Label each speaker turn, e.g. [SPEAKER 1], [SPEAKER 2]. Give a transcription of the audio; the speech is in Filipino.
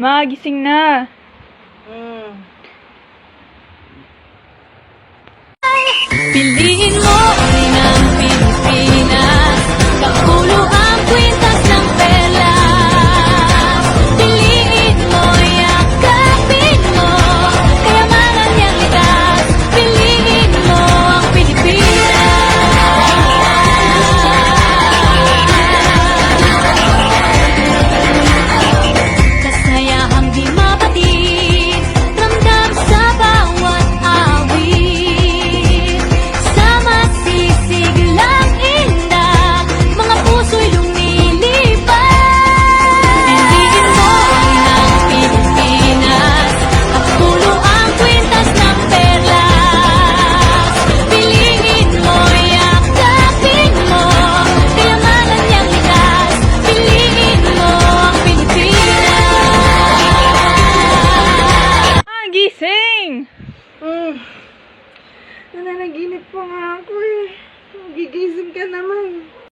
[SPEAKER 1] Magising na.
[SPEAKER 2] Piliin mo uri ng Pilipinas, kapulo ang kwintas ng perlas. Piliin mo, yakapin mo, kayamanan niyang likas. Piliin mo ang Pilipinas. Kasayahang di mapatid, ramdam sa bawat awit. Sama sisiglang indak, mga puso'y lumilipad. Piliin mo ang Pilipinas, kapulo ang kwintas ng perlas. Piliin mo, yakapin mo, kayamanan niyang likas. Piliin mo ang Pilipinas.
[SPEAKER 1] Magising!
[SPEAKER 3] Nananaginip pa nga ako eh. Gigising ka naman.